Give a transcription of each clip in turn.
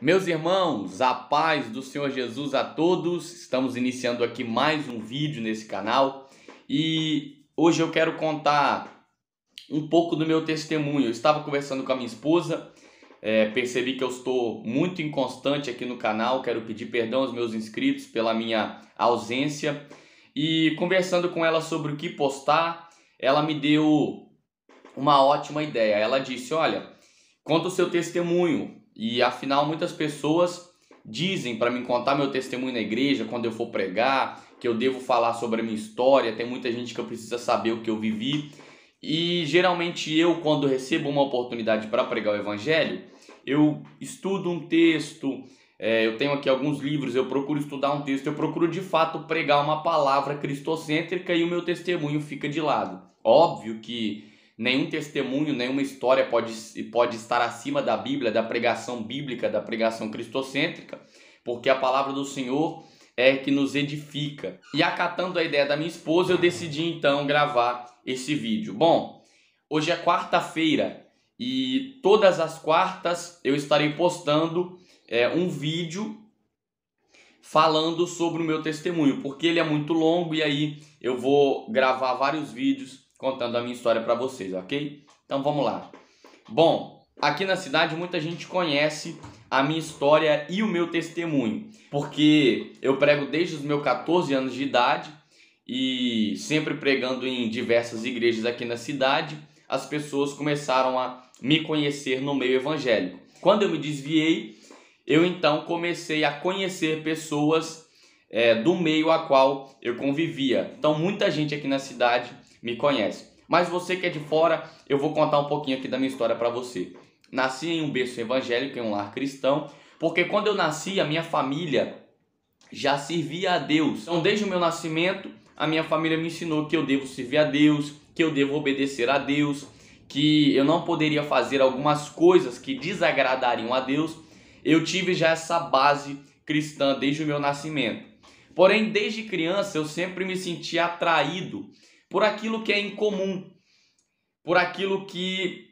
Meus irmãos, a paz do Senhor Jesus a todos. Estamos iniciando aqui mais um vídeo nesse canal e hoje eu quero contar um pouco do meu testemunho. Eu estava conversando com a minha esposa, percebi que eu estou muito inconstante aqui no canal. Quero pedir perdão aos meus inscritos pela minha ausência e conversando com ela sobre o que postar, ela me deu uma ótima ideia. Ela disse: olha, conta o seu testemunho. E afinal muitas pessoas dizem para mim contar meu testemunho na igreja, quando eu for pregar, que eu devo falar sobre a minha história. Tem muita gente que precisa saber o que eu vivi. E geralmente eu, quando recebo uma oportunidade para pregar o evangelho, eu estudo um texto, eu tenho aqui alguns livros, eu procuro estudar um texto, eu procuro de fato pregar uma palavra cristocêntrica e o meu testemunho fica de lado. Óbvio que nenhum testemunho, nenhuma história pode estar acima da Bíblia, da pregação bíblica, da pregação cristocêntrica, porque a palavra do Senhor é que nos edifica. E acatando a ideia da minha esposa, eu decidi então gravar esse vídeo. Bom, hoje é quarta-feira e todas as quartas eu estarei postando um vídeo falando sobre o meu testemunho, porque ele é muito longo e aí eu vou gravar vários vídeos contando a minha história para vocês, ok? Então vamos lá. Bom, aqui na cidade muita gente conhece a minha história e o meu testemunho, porque eu prego desde os meus 14 anos de idade e sempre pregando em diversas igrejas aqui na cidade, as pessoas começaram a me conhecer no meio evangélico. Quando eu me desviei, eu então comecei a conhecer pessoas do meio a qual eu convivia. Então muita gente aqui na cidade me conhece. Mas você que é de fora, eu vou contar um pouquinho aqui da minha história para você. Nasci em um berço evangélico, em um lar cristão, porque quando eu nasci, a minha família já servia a Deus. Então, desde o meu nascimento, a minha família me ensinou que eu devo servir a Deus, que eu devo obedecer a Deus, que eu não poderia fazer algumas coisas que desagradariam a Deus. Eu tive já essa base cristã desde o meu nascimento. Porém, desde criança, eu sempre me sentia atraído por aquilo que é incomum, por aquilo que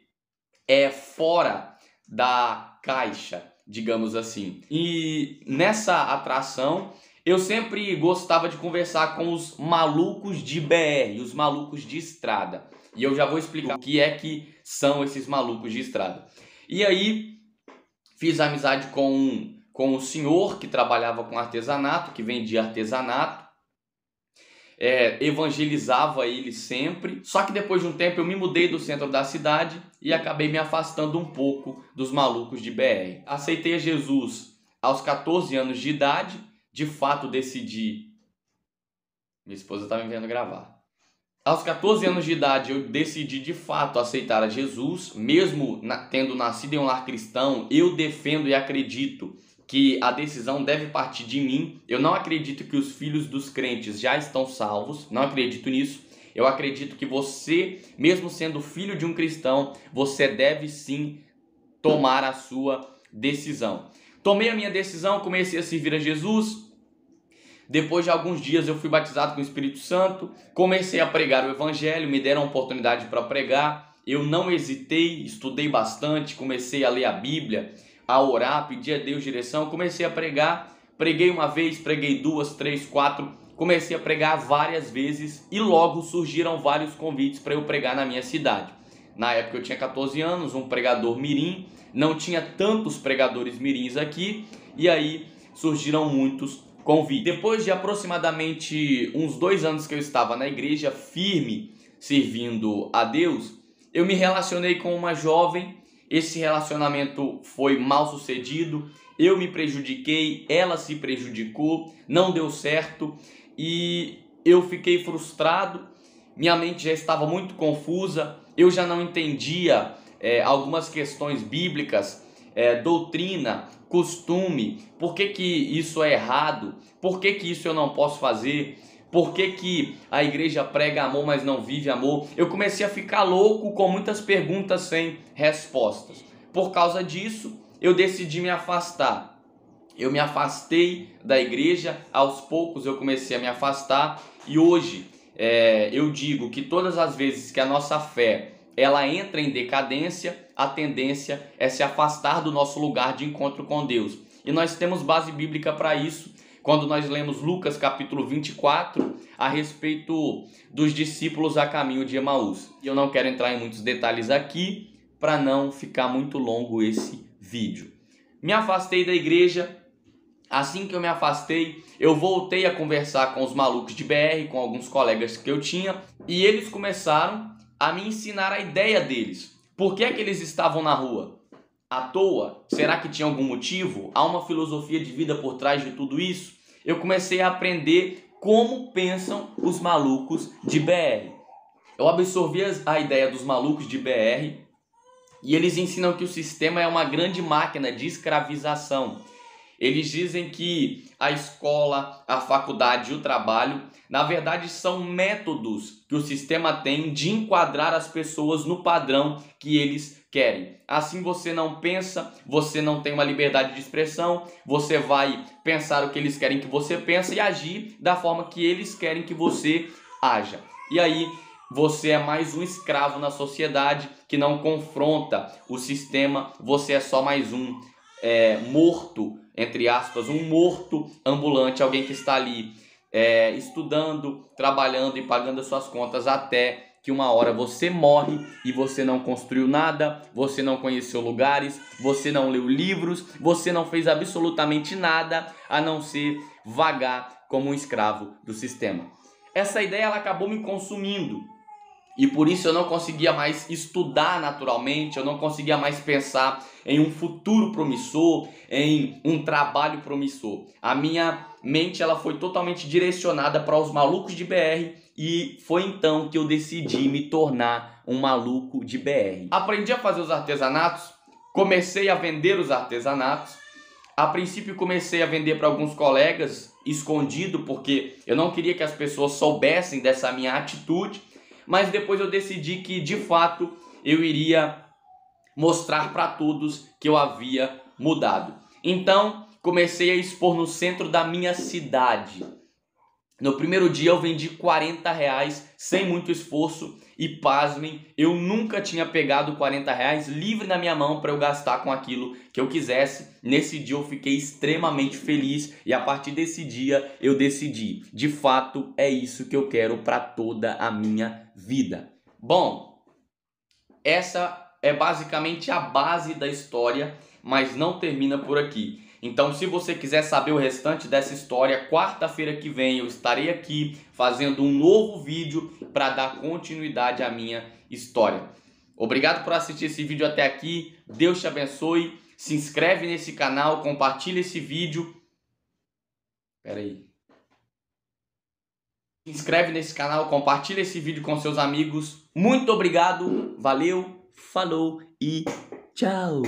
é fora da caixa, digamos assim. E nessa atração, eu sempre gostava de conversar com os malucos de BR, os malucos de estrada. E eu já vou explicar o que é que são esses malucos de estrada. E aí, fiz amizade com o senhor que trabalhava com artesanato, que vendia artesanato. Evangelizava ele sempre, só que depois de um tempo eu me mudei do centro da cidade e acabei me afastando um pouco dos malucos de BR. Aceitei a Jesus aos 14 anos de idade, de fato decidi... Minha esposa está me vendo gravar. Aos 14 anos de idade eu decidi de fato aceitar a Jesus, mesmo tendo nascido em um lar cristão. Eu defendo e acredito que a decisão deve partir de mim. Eu não acredito que os filhos dos crentes já estão salvos, não acredito nisso. Eu acredito que você, mesmo sendo filho de um cristão, você deve sim tomar a sua decisão. Tomei a minha decisão, comecei a servir a Jesus. Depois de alguns dias eu fui batizado com o Espírito Santo, comecei a pregar o evangelho, me deram a oportunidade para pregar. Eu não hesitei, estudei bastante, comecei a ler a Bíblia, a orar, pedir a Deus direção, comecei a pregar. Preguei uma vez, preguei duas, três, quatro, comecei a pregar várias vezes e logo surgiram vários convites para eu pregar na minha cidade. Na época eu tinha 14 anos, um pregador mirim, não tinha tantos pregadores mirins aqui e aí surgiram muitos convites. Depois de aproximadamente uns 2 anos que eu estava na igreja firme, servindo a Deus, eu me relacionei com uma jovem. Esse relacionamento foi mal sucedido, eu me prejudiquei, ela se prejudicou, não deu certo e eu fiquei frustrado, minha mente já estava muito confusa, eu já não entendia algumas questões bíblicas, doutrina, costume, por que que isso é errado, por que que isso eu não posso fazer, por que que a igreja prega amor, mas não vive amor? Eu comecei a ficar louco com muitas perguntas sem respostas. Por causa disso, eu decidi me afastar. Eu me afastei da igreja, aos poucos eu comecei a me afastar. E hoje eu digo que todas as vezes que a nossa fé ela entra em decadência, a tendência é se afastar do nosso lugar de encontro com Deus. E nós temos base bíblica para isso, quando nós lemos Lucas capítulo 24, a respeito dos discípulos a caminho de Emaús. E eu não quero entrar em muitos detalhes aqui, para não ficar muito longo esse vídeo. Me afastei da igreja. Assim que eu me afastei, eu voltei a conversar com os malucos de BR, com alguns colegas que eu tinha, e eles começaram a me ensinar a ideia deles. Por que é que eles estavam na rua? À toa? Será que tinha algum motivo? Há uma filosofia de vida por trás de tudo isso? Eu comecei a aprender como pensam os malucos de BR. Eu absorvi a ideia dos malucos de BR e eles ensinam que o sistema é uma grande máquina de escravização. Eles dizem que a escola, a faculdade e o trabalho, na verdade, são métodos que o sistema tem de enquadrar as pessoas no padrão que eles querem. Assim você não pensa, você não tem uma liberdade de expressão, você vai pensar o que eles querem que você pense e agir da forma que eles querem que você haja. E aí você é mais um escravo na sociedade que não confronta o sistema, você é só mais um morto, entre aspas, um morto ambulante, alguém que está ali estudando, trabalhando e pagando as suas contas até que uma hora você morre e você não construiu nada, você não conheceu lugares, você não leu livros, você não fez absolutamente nada a não ser vagar como um escravo do sistema. Essa ideia ela acabou me consumindo. E por isso eu não conseguia mais estudar naturalmente, eu não conseguia mais pensar em um futuro promissor, em um trabalho promissor. A minha mente ela foi totalmente direcionada para os malucos de BR e foi então que eu decidi me tornar um maluco de BR. Aprendi a fazer os artesanatos, comecei a vender os artesanatos. A princípio comecei a vender para alguns colegas, escondido, porque eu não queria que as pessoas soubessem dessa minha atitude. Mas depois eu decidi que, de fato, eu iria mostrar para todos que eu havia mudado. Então, comecei a expor no centro da minha cidade. No primeiro dia eu vendi R$40 sem muito esforço e, pasmem, eu nunca tinha pegado R$40 livre na minha mão para eu gastar com aquilo que eu quisesse. Nesse dia eu fiquei extremamente feliz e a partir desse dia eu decidi, de fato é isso que eu quero para toda a minha vida. Bom, essa é basicamente a base da história, mas não termina por aqui. Então, se você quiser saber o restante dessa história, quarta-feira que vem eu estarei aqui fazendo um novo vídeo para dar continuidade à minha história. Obrigado por assistir esse vídeo até aqui. Deus te abençoe. Se inscreve nesse canal, compartilha esse vídeo. Se inscreve nesse canal, compartilha esse vídeo com seus amigos. Muito obrigado, valeu, falou e tchau!